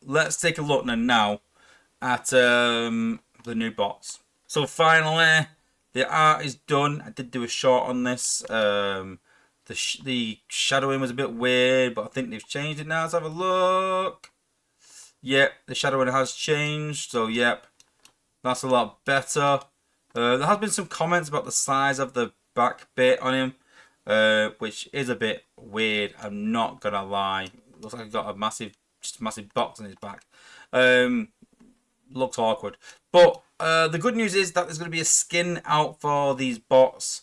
let's take a look now at the new bots. So finally, the art is done. I did do a short on this. The shadowing was a bit weird, but I think they've changed it now. Let's have a look. Yep, the shadowing has changed. So yep, that's a lot better. There has been some comments about the size of the back bit on him, which is a bit weird. I'm not gonna lie. Looks like he's got a massive box on his back. Looks awkward. But the good news is that there's going to be a skin out for these bots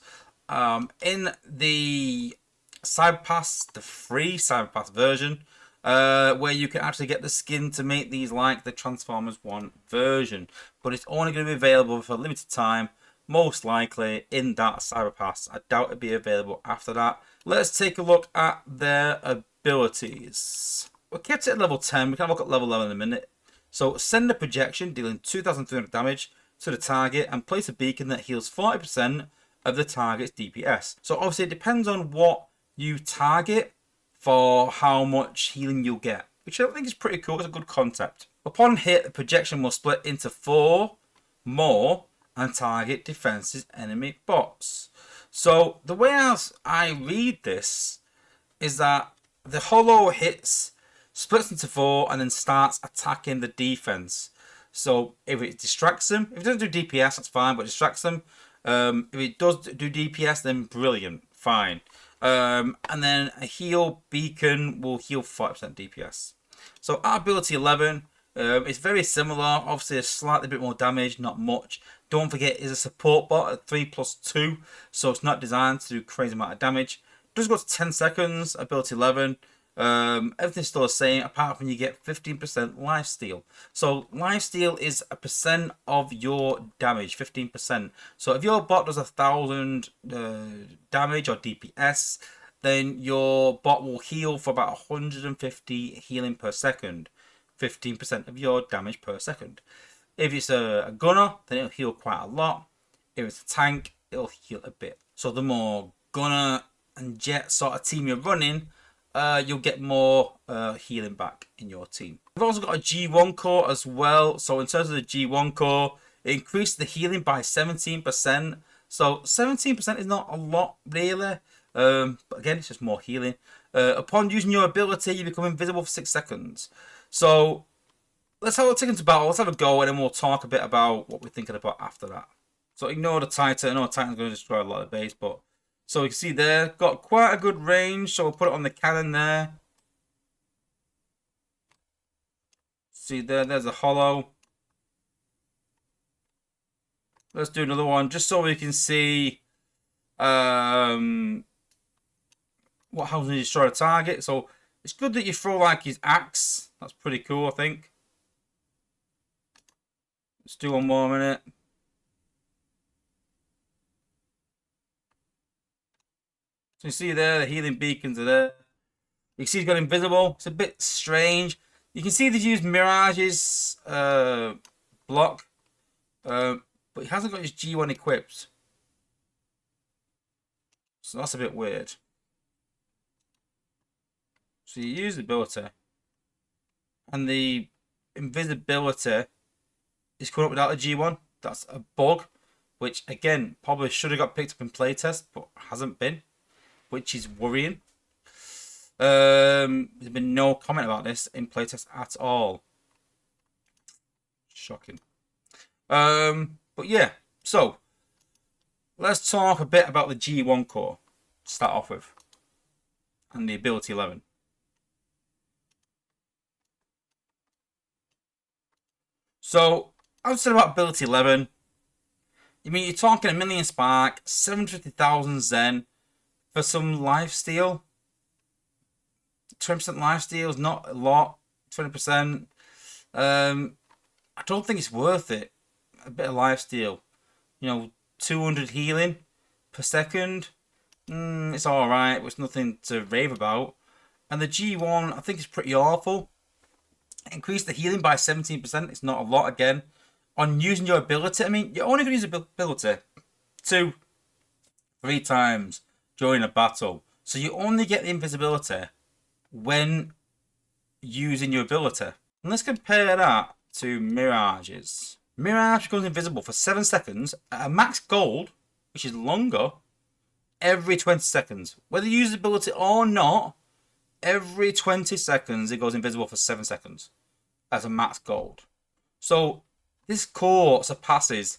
in the Cyber Pass, the free Cyber Pass version, where you can actually get the skin to make these like the Transformers 1 version. But it's only going to be available for a limited time, most likely in that Cyber Pass. I doubt it'll be available after that. Let's take a look at their abilities. We kept it at level 10. We can have a look at level 11 in a minute. So send a projection dealing 2,300 damage to the target and place a beacon that heals 40% of the target's DPS. So obviously it depends on what you target for how much healing you'll get, which I think is pretty cool. It's a good concept. Upon hit, the projection will split into 4 more and target defenses enemy bots. So the way I read this is that the hollow hits, splits into 4 and then starts attacking the defense. So if it distracts them, if it doesn't do DPS, that's fine, but it distracts them. If it does do DPS, then brilliant, fine. And then a heal beacon will heal 40% DPS. So our ability 11, it's very similar. Obviously, a slightly bit more damage, not much. Don't forget, it's a support bot at 3+2, so it's not designed to do crazy amount of damage. It does go to 10 seconds, ability 11. Everything's still the same apart from you get 15% lifesteal. So lifesteal is a percent of your damage, 15%. So if your bot does 1,000 damage or DPS, then your bot will heal for about 150 healing per second, 15% of your damage per second. If it's a gunner, then it'll heal quite a lot. If it's a tank, it'll heal a bit. So the more gunner and jet sort of team you're running, you'll get more healing back in your team. We've also got a G1 core as well. So in terms of the G1 core, it increased the healing by 17%. So 17% is not a lot really. But again, it's just more healing. Upon using your ability, you become invisible for 6 seconds. So let's have a take into battle. Let's have a go, and then we'll talk a bit about what we're thinking about after that. So ignore the Titan. I know the Titan's going to destroy a lot of base, but so you can see there, got quite a good range. So we'll put it on the cannon there. See there's a hollow. Let's do another one just so we can see what happens when you destroy a target. So it's good that you throw like his axe. That's pretty cool, I think. Let's do one more minute. So you see there, the healing beacons are there. You can see he's got invisible. It's a bit strange. You can see they've used Mirage's block. But he hasn't got his G1 equipped. So that's a bit weird. So you use the ability. And the invisibility is coming up without a G1. That's a bug. Which, again, probably should have got picked up in playtest, but hasn't been. Which is worrying. There's been no comment about this in playtest at all. Shocking. But yeah, so let's talk a bit about the G1 core to start off with. And the ability 11. So, I would say about ability 11. I mean, you're talking 1 million spark, 750,000 Zen for some lifesteal. 20% lifesteal is not a lot. 20%. I don't think it's worth it. A bit of lifesteal. You know, 200 healing per second. It's alright, but it's nothing to rave about. And the G1, I think it's pretty awful. Increase the healing by 17%. It's not a lot again. On using your ability, I mean, you're only going to use ability 2-3 times during a battle. So you only get the invisibility when using your ability. And let's compare that to Mirages. Mirage becomes invisible for 7 seconds at a max gold, which is longer, every 20 seconds. Whether you use the ability or not, every 20 seconds it goes invisible for 7 seconds as a max gold. So this core surpasses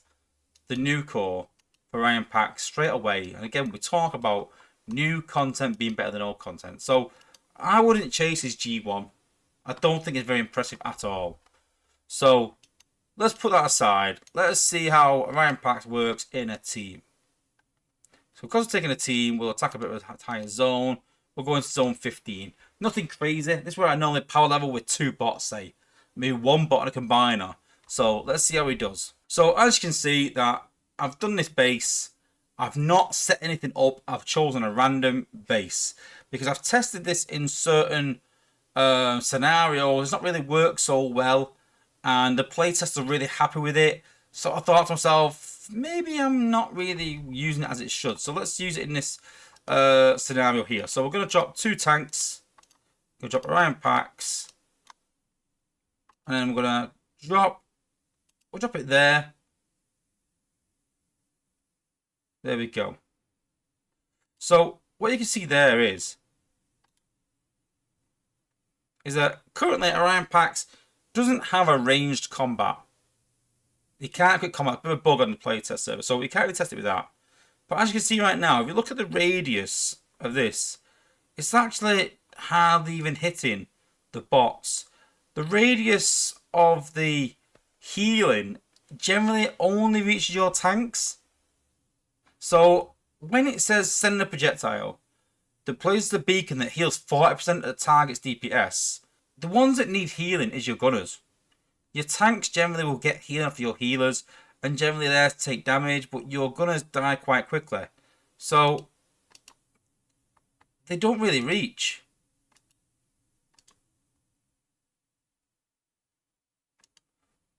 the new core for Orion Pax straight away. And again, we talk about new content being better than old content. So I wouldn't chase his G1. I don't think it's very impressive at all. So let's put that aside. Let us see how Orion Pax works in a team. So because we're taking a team, we'll attack a bit of a higher zone. We'll go into zone 15. Nothing crazy. This is where I normally power level with 2 bots, say. Maybe 1 bot and a combiner. So let's see how he does. So as you can see that I've done this base. I've not set anything up. I've chosen a random base. Because I've tested this in certain scenarios. It's not really worked so well. And the playtesters are really happy with it. So I thought to myself, maybe I'm not really using it as it should. So let's use it in this scenario here. So we're going to drop 2 tanks. We're going to drop Orion Pax. And then we're going to drop... We'll drop it there. There we go. So what you can see there is that currently Orion Pax doesn't have a ranged combat. You can't quick combat. It's a bit of a bug on the playtest server, so we can't really test it with that. But as you can see right now, if you look at the radius of this, it's actually hardly even hitting the bots. The radius of the healing generally only reaches your tanks. So when it says send a projectile that places the beacon that heals 40% of the target's DPS, the ones that need healing is your gunners. Your tanks generally will get healing for your healers and generally there to take damage, but your gunners die quite quickly. So they don't really reach.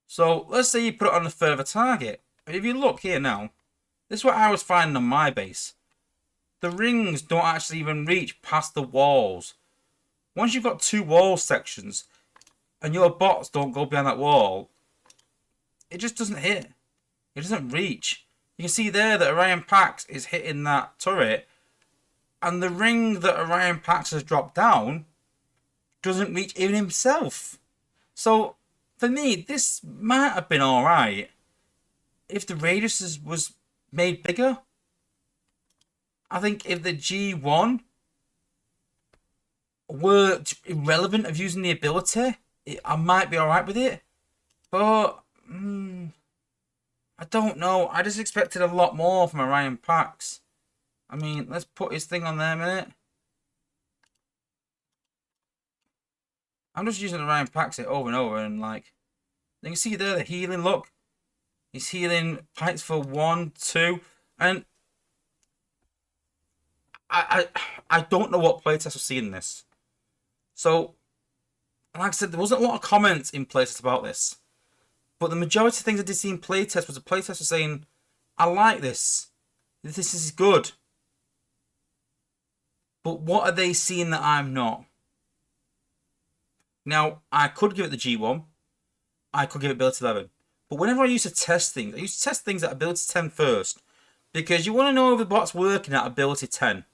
So let's say you put it on a further target. If you look here now, this is what I was finding on my base. The rings don't actually even reach past the walls. Once you've got 2 wall sections and your bots don't go behind that wall, it just doesn't hit. It doesn't reach. You can see there that Orion Pax is hitting that turret, and the ring that Orion Pax has dropped down doesn't reach even himself. So for me, this might have been alright if the radius was made bigger. I think if the G1 were irrelevant of using the ability, I might be alright with it. But I don't know. I just expected a lot more from Orion Pax. I mean, let's put his thing on there a minute. I'm just using Orion Pax it over and over, and like, you can see there the healing. Look, he's healing pints for 1, 2, and I don't know what playtest was seeing this. So, like I said, there wasn't a lot of comments in playtest about this. But the majority of things I did see in playtest was the playtest was saying, I like this. This is good. But what are they seeing that I'm not? Now, I could give it the G1. I could give it ability 11. But whenever I used to test things, I used to test things at ability 10 first. Because you want to know if the bot's working at ability 10.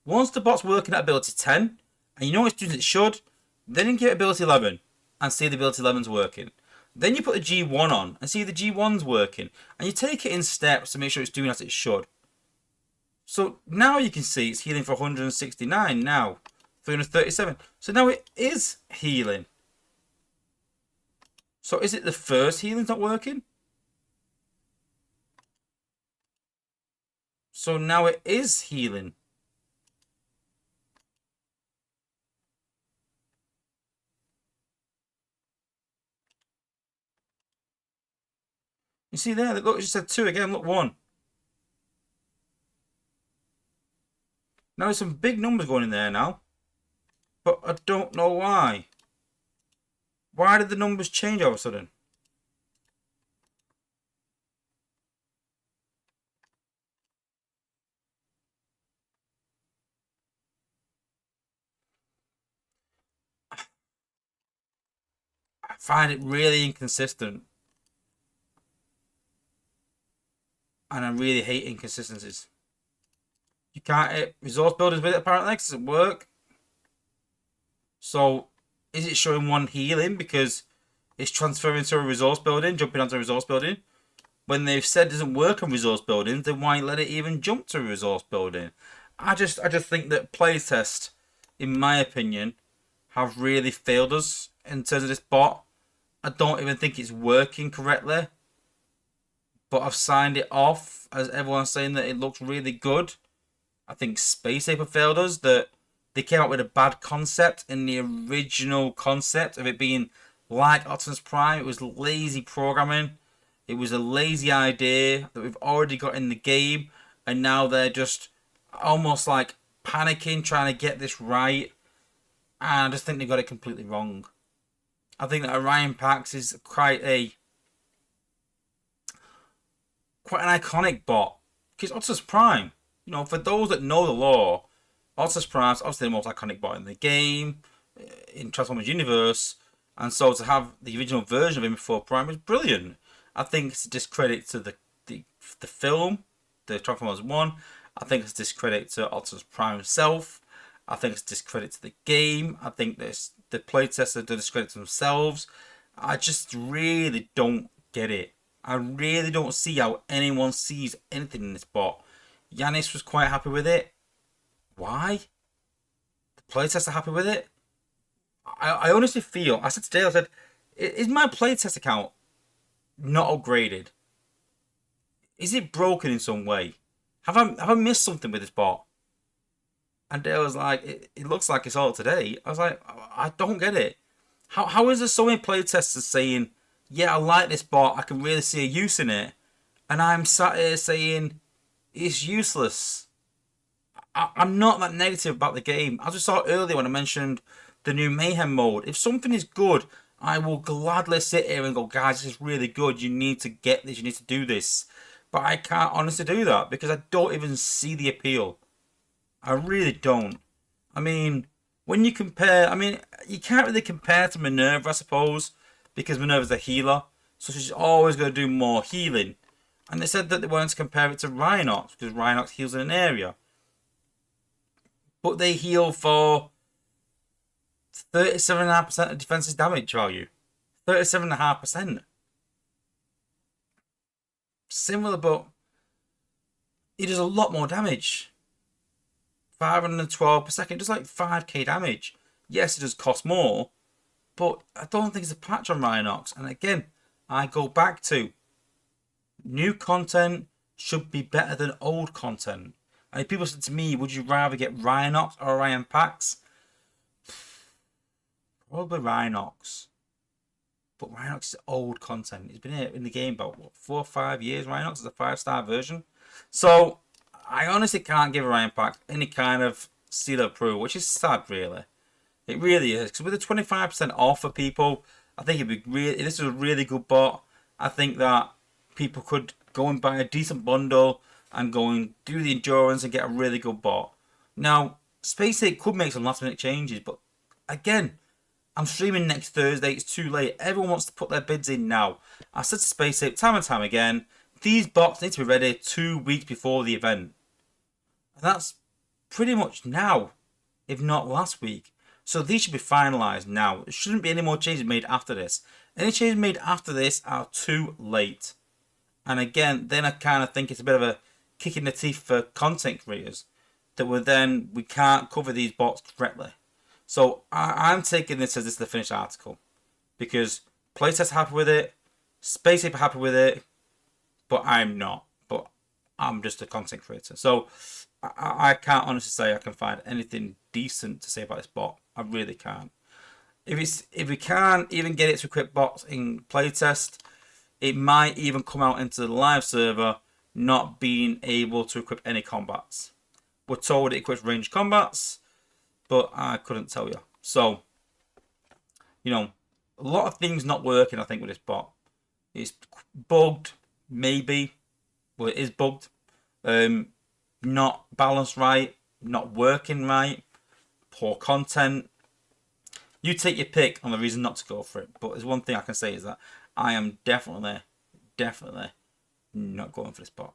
Once the bot's working at ability 10, and you know it's doing as it should, then you get ability 11 and see the ability 11's working. Then you put the G1 on and see the G1's working. And you take it in steps to make sure it's doing as it should. So now you can see it's healing for 169 now. 337. So now it is healing. So is it the first healing's not working? So now it is healing. You see there? Look, it just said 2 again. Look, 1. Now there's some big numbers going in there now. But I don't know why. Why did the numbers change all of a sudden? find it really inconsistent. And I really hate inconsistencies. You can't hit resource builders with it apparently because it doesn't work. So, is it showing one healing because it's transferring to a resource building, jumping onto a resource building? When they've said it doesn't work on resource buildings, then why let it even jump to a resource building? I just think that playtest, in my opinion, have really failed us in terms of this bot. I don't even think it's working correctly. But I've signed it off as everyone's saying that it looks really good. I think Space Ape failed us, that they came up with a bad concept in the original concept of it being like Optimus Prime. It was lazy programming. It was a lazy idea that we've already got in the game, and now they're just almost like panicking, trying to get this right. And I just think they got it completely wrong. I think that Orion Pax is quite an iconic bot. Because Optimus Prime, you know, for those that know the lore, Optimus Prime's obviously the most iconic bot in the game, in Transformers universe, and so to have the original version of him before Prime was brilliant. I think it's a discredit to the film, the Transformers 1. I think it's a discredit to Optimus Prime himself. I think it's a discredit to the game. I think this the playtesters are a discredit to themselves. I just really don't get it. I really don't see how anyone sees anything in this bot. Yanis was quite happy with it. Why? The playtesters are happy with it. I honestly feel, I said today, I said, is my playtest account not upgraded? Is it broken in some way? Have I missed something with this bot? And Dale was like, it looks like it's all today. I was like, I don't get it. How is there so many playtesters saying, yeah, I like this bot, I can really see a use in it, and I'm sat here saying it's useless? I'm not that negative about the game. As we saw earlier when I mentioned the new Mayhem mode, if something is good, I will gladly sit here and go, guys, this is really good. You need to get this. You need to do this. But I can't honestly do that because I don't even see the appeal. I really don't. I mean, when you compare, I mean, you can't really compare to Minerva, I suppose, because Minerva's a healer. So she's always going to do more healing. And they said that they wanted to compare it to Rhinox because Rhinox heals in an area. But they heal for 37.5% of defense's damage value. 37.5%. Similar, but he does a lot more damage. 512 per second, does like 5k damage. Yes, it does cost more, but I don't think it's a patch on Rhinox. And again, I go back to new content should be better than old content. And if people said to me, would you rather get Rhinox or Orion Pax? Probably Rhinox. But Rhinox is old content. It's been here in the game about, what, 4 or 5 years. Rhinox is a 5-star version. So, I honestly can't give Orion Pax any kind of seal of approval, which is sad, really. It really is. Because with the 25% off for people, I think it'd be really, this is a really good bot. I think that people could go and buy a decent bundle and go and do the endurance and get a really good bot. Now, Space Ape could make some last minute changes, but again, I'm streaming next Thursday. It's too late. Everyone wants to put their bids in now. I said to Space Ape time and time again, these bots need to be ready 2 weeks before the event. And that's pretty much now, if not last week. So these should be finalised now. There shouldn't be any more changes made after this. Any changes made after this are too late. And again, then I kind of think it's a bit of a kick in the teeth for content creators that we can't cover these bots correctly. So I'm taking this as this is the finished article because playtest happy with it, Space Ape happy with it, but I'm not. But I'm just a content creator, so I can't honestly say I can find anything decent to say about this bot. I really can't. If we can't even get it to equip bots in playtest, it might even come out into the live server not being able to equip any combats. We're told it equips ranged combats, but I couldn't tell you. So, you know, a lot of things not working, I think, with this bot. It's bugged, maybe. Well, it is bugged. Not balanced right, not working right, poor content. You take your pick on the reason not to go for it. But there's one thing I can say is that I am definitely not going for this bot.